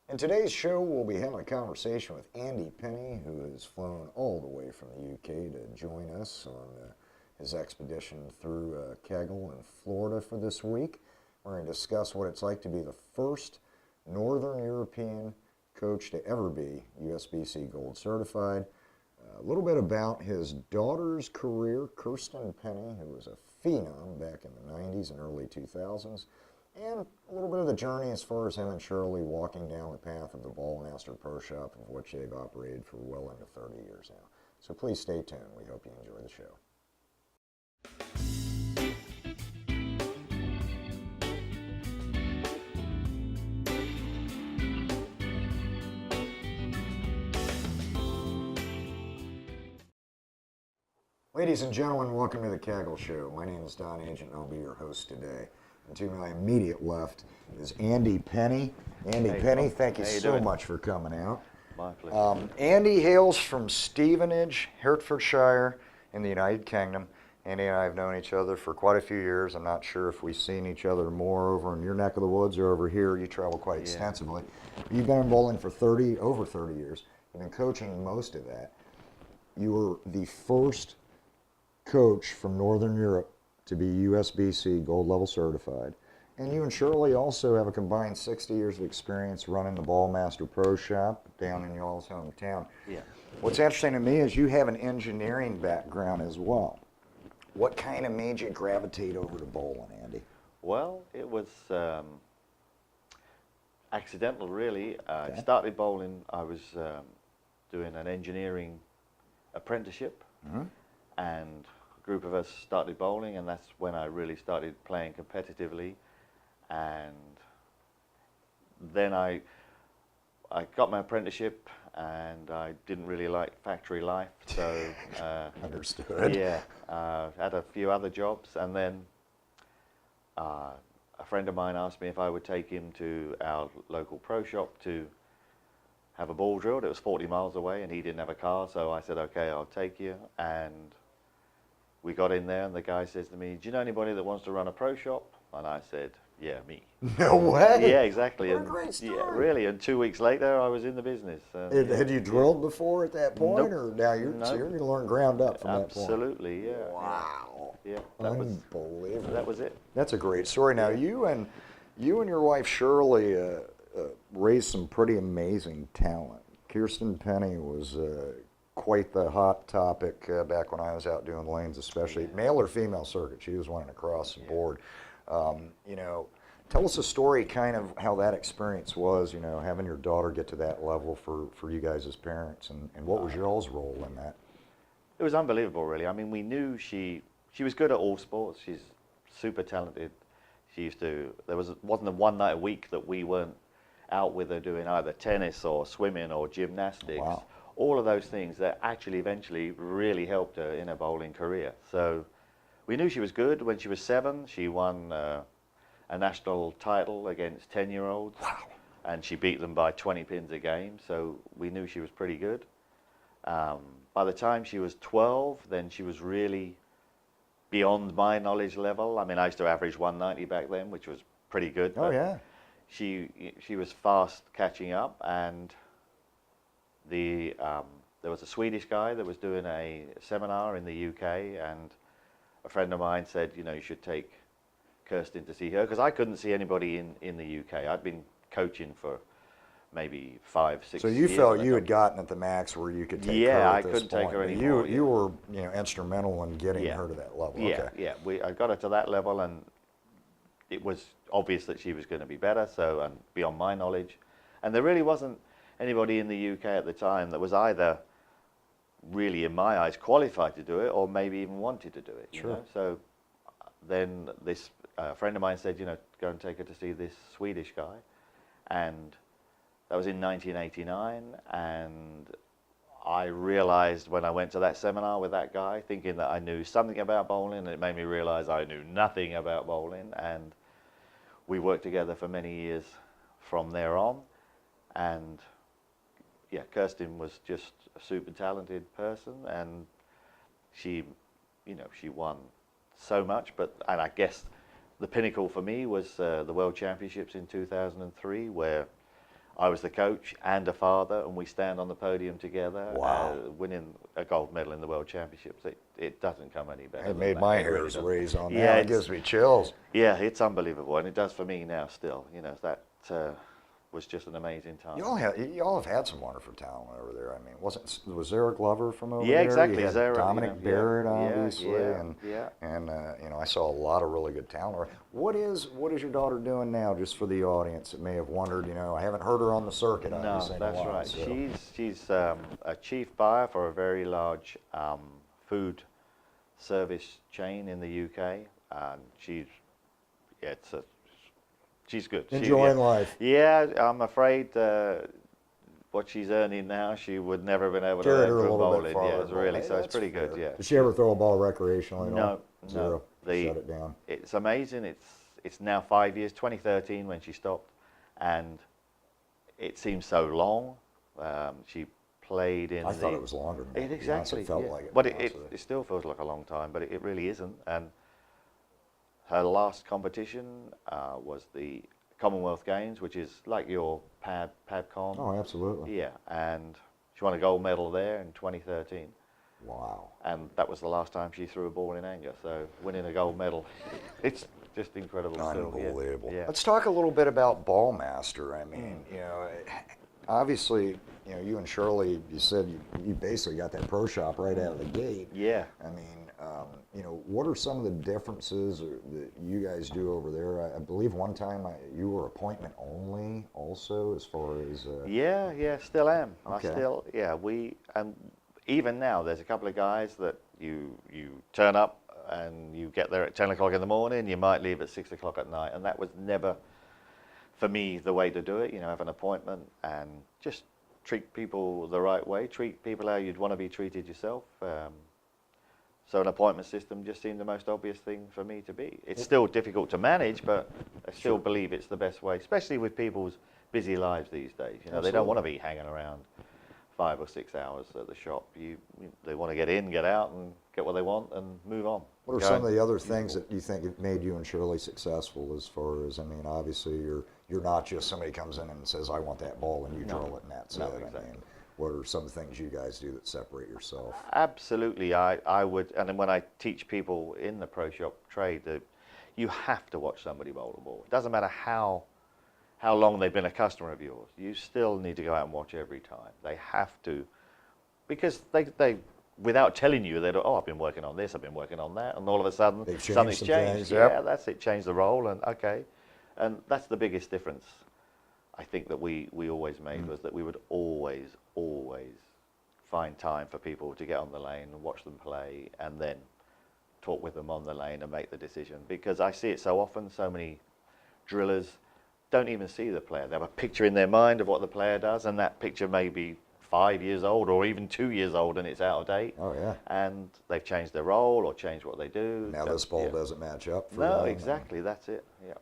In today's show, we'll be having a conversation with Andy Penny, who has flown all the way from the UK to join us on his expedition through Kegel in Florida for this week. We're going to discuss what it's like to be the first Northern European coach to ever be USBC Gold Certified. A little bit about his daughter's career, Kirsten Penny, who was a phenom back in the 90s and early 2000s. And a little bit of the journey as far as him and Shirley walking down the path of the Ballmaster Pro Shop, of which they've operated for well into 30 years now. So please stay tuned. We hope you enjoy the show. Ladies and gentlemen, welcome to the Kegel Show. My name is Don Agent, and I'll be your host today. And to my immediate left is Andy Penny. Andy Penny, thank you so much for coming out. My pleasure. Andy hails from Stevenage, Hertfordshire, in the United Kingdom. Andy and I have known each other for quite a few years. I'm not sure if we've seen each other more over in your neck of the woods or over here. You travel quite extensively. You've been in bowling for over 30 years. You've been coaching most of that. You were the first coach from Northern Europe to be USBC Gold Level Certified. And you and Shirley also have a combined 60 years of experience running the Ballmaster Pro Shop down in y'all's hometown. Yeah. What's interesting to me is you have an engineering background as well. What kind of made you gravitate over to bowling, Andy? Well, it was accidental, really. I started bowling. I was doing an engineering apprenticeship, and a group of us started bowling, and that's when I really started playing competitively. And then I got my apprenticeship, and I didn't really like factory life, so Understood. yeah, had a few other jobs, and then a friend of mine asked me if I would take him to our local pro shop to have a ball drilled. It was 40 miles away, and he didn't have a car, so I said, okay, I'll take you. And we got in there, and the guy says to me, do you know anybody that wants to run a pro shop? And I said, yeah, me. No way. Yeah, exactly. What a and great story. Yeah, really. And 2 weeks later, I was in the business. Had you drilled before at that point, Nope. or now you're going to learn ground up from that point? Absolutely, yeah. Wow. Yeah, Unbelievable. that was it. That's a great story. Now, you and your wife Shirley raised some pretty amazing talent. Kirsten Penny was quite the hot topic back when I was out doing lanes, especially male or female circuit. She was winning across the board. Tell us a story, kind of how that experience was. Having your daughter get to that level for you guys as parents, and what was y'all's role in that? It was unbelievable, really. I mean, we knew she was good at all sports. She's super talented. There wasn't a one night a week that we weren't out with her doing either tennis or swimming or gymnastics. Wow. All of those things that actually eventually really helped her in her bowling career. So we knew she was good. When she was 7, she won a national title against 10-year-olds. Wow. And she beat them by 20 pins a game, so we knew she was pretty good. By the time she was 12, then she was really beyond my knowledge level. I mean, I used to average 190 back then, which was pretty good. Oh, yeah. She was fast catching up, and there was a Swedish guy that was doing a seminar in the UK, and a friend of mine said, you should take Kirsten to see her, because I couldn't see anybody in the UK. I'd been coaching for maybe 5, 6 So years. you felt you had gotten at the max where you could take her Yeah, at I this couldn't take point. her anymore. You were instrumental in getting Yeah. her to that level. Yeah, Okay. yeah. I got her to that level, and it was obvious that she was going to be better, and beyond my knowledge. And there really wasn't anybody in the UK at the time that was either really, in my eyes, qualified to do it, or maybe even wanted to do it. Sure. So then this friend of mine said, go and take her to see this Swedish guy. And that was in 1989, and I realized when I went to that seminar with that guy, thinking that I knew something about bowling, and it made me realize I knew nothing about bowling. And we worked together for many years from there on. And yeah, Kirsten was just a super talented person, and she won so much. And I guess the pinnacle for me was the World Championships in 2003, where I was the coach and a father, and we stand on the podium together, Wow. winning a gold medal in the World Championships. It doesn't come any better. It made my It really hairs doesn't. raise on Yeah, that. It gives me chills. Yeah, it's unbelievable, and it does for me now still. That was just an amazing time. Y'all have had some wonderful talent over there. I mean, was there a Glover from over Yeah, there? exactly. You had Zara, Dominic Barrett, obviously, yeah. and I saw a lot of really good talent. What is your daughter doing now? Just for the audience that may have wondered, I haven't heard her on the circuit. No, Obviously, in a that's while, right. so. She's a chief buyer for a very large food service chain in the UK, and she's good. Enjoying life. Yeah, I'm afraid what she's earning now, she would never have been able to Carried earn her a from little bit bowling. farther. Yeah, it's really, Hey, so it's that's pretty fair. good. Yeah. Did she ever throw a ball recreationally at all? No, Zero. no. Shut it down. It's amazing. It's now 5 years. 2013 when she stopped, and it seems so long. She played in. I thought it was longer than that. It exactly felt yeah. like it. But it still feels like a long time, but it really isn't. And her last competition was the Commonwealth Games, which is like your PABCON. Oh, absolutely. Yeah, and she won a gold medal there in 2013. Wow. And that was the last time she threw a ball in anger. So winning a gold medal, it's just incredible. Unbelievable. Still. Yeah. Let's talk a little bit about Ballmaster. I mean, obviously, you and Shirley, you said you basically got that pro shop right out of the gate. Yeah. I mean, what are some of the differences that you guys do over there? I believe one time you were appointment only also as far as... Yeah, still am. Okay. And even now, there's a couple of guys that you turn up and you get there at 10 o'clock in the morning, you might leave at 6 o'clock at night, and that was never, for me, the way to do it. Have an appointment and just treat people the right way, treat people how you'd want to be treated yourself. So an appointment system just seemed the most obvious thing for me to be. It's still difficult to manage, but I still believe it's the best way, especially with people's busy lives these days. They don't want to be hanging around 5 or 6 hours at the shop. They want to get in, get out, and get what they want and move on. What are some of the other things that you think have made you and Shirley successful as far as, obviously you're not just somebody comes in and says, I want that ball, and you drill it and that's it. Exactly. What are some of the things you guys do that separate yourself? Absolutely. I would, and then when I teach people in the pro shop trade, that you have to watch somebody bowl the ball. It doesn't matter how long they've been a customer of yours. You still need to go out and watch every time. They have to, because they without telling you, they'd, I've been working on this, I've been working on that, and all of a sudden something's changed. Things, yep. Yeah, that's it, change the role, and okay. And that's the biggest difference, I think, that we always made, was that we would always find time for people to get on the lane and watch them play, and then talk with them on the lane and make the decision. Because I see it so often, so many drillers don't even see the player. They have a picture in their mind of what the player does, and that picture may be 5 years old or even 2 years old, and it's out of date. Oh, yeah. And they've changed their role or changed what they do. Now this ball doesn't match up for No, them. exactly. That's it. Yeah.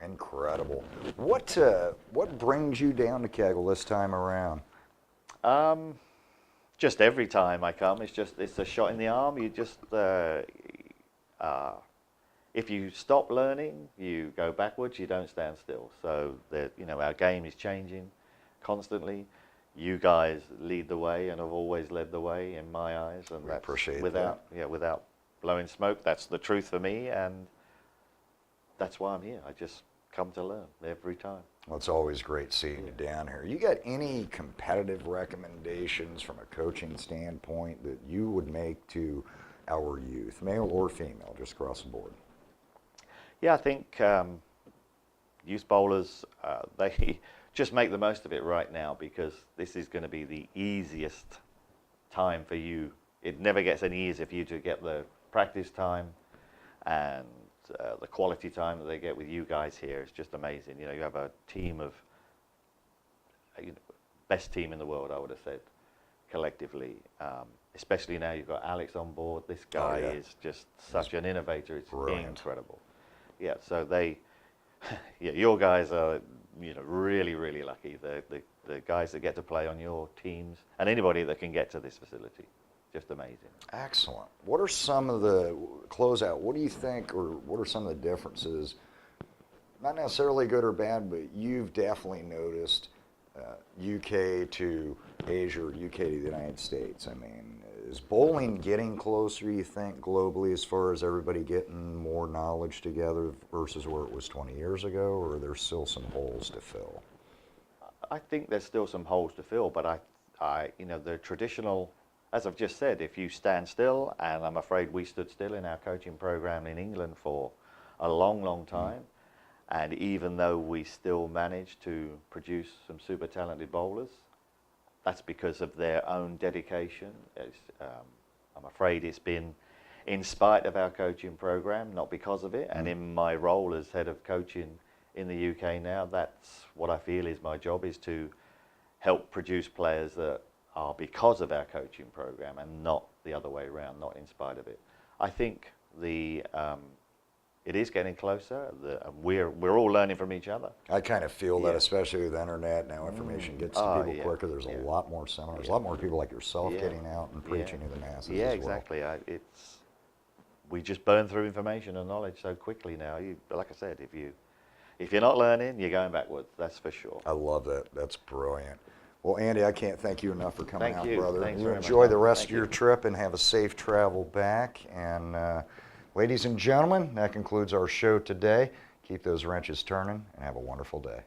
Incredible. What brings you down to Kegel this time around? Just every time I come, it's a shot in the arm. You just if you stop learning, you go backwards. You don't stand still. So our game is changing constantly. You guys lead the way and have always led the way in my eyes, and We that's appreciate without blowing smoke. That's the truth for me, and that's why I'm here. I just come to learn every time. Well, it's always great seeing you down here. You got any competitive recommendations from a coaching standpoint that you would make to our youth, male or female, just across the board? Yeah, I think youth bowlers, they just make the most of it right now, because this is going to be the easiest time for you. It never gets any easier for you to get the practice time and the quality time that they get with you guys here. It's just amazing. You have a team of, best team in the world, I would have said, collectively. Especially now you've got Alex on board. This guy is just such an innovator. It's brilliant. Incredible. Yeah, so your guys are, really, really lucky. The guys that get to play on your teams, and anybody that can get to this facility, just amazing. Excellent. What are some of the closeout? What do you think, or what are some of the differences? Not necessarily good or bad, but you've definitely noticed UK to Asia or UK to the United States. I mean, is bowling getting closer, you think, globally, as far as everybody getting more knowledge together versus where it was 20 years ago, or are there still some holes to fill? I think there's still some holes to fill, but the traditional, as I've just said, if you stand still, and I'm afraid we stood still in our coaching program in England for a long, long time, and even though we still managed to produce some super talented bowlers, that's because of their own dedication. I'm afraid it's been in spite of our coaching program, not because of it. And in my role as head of coaching in the UK now, that's what I feel is my job, is to help produce players that are because of our coaching program and not the other way around, not in spite of it. I think it is getting closer. We're all learning from each other. I kind of feel that, especially with the internet now, information gets to people quicker. There's a lot more seminars, a lot more people like yourself getting out and preaching to the masses. Yeah, as exactly. Well. We just burn through information and knowledge so quickly now. Like I said, if you're not learning, you're going backwards. That's for sure. I love that. That's brilliant. Well, Andy, I can't thank you enough for coming out, brother. Thanks you very enjoy much. the rest of your trip and have a safe travel back. And ladies and gentlemen, that concludes our show today. Keep those wrenches turning and have a wonderful day.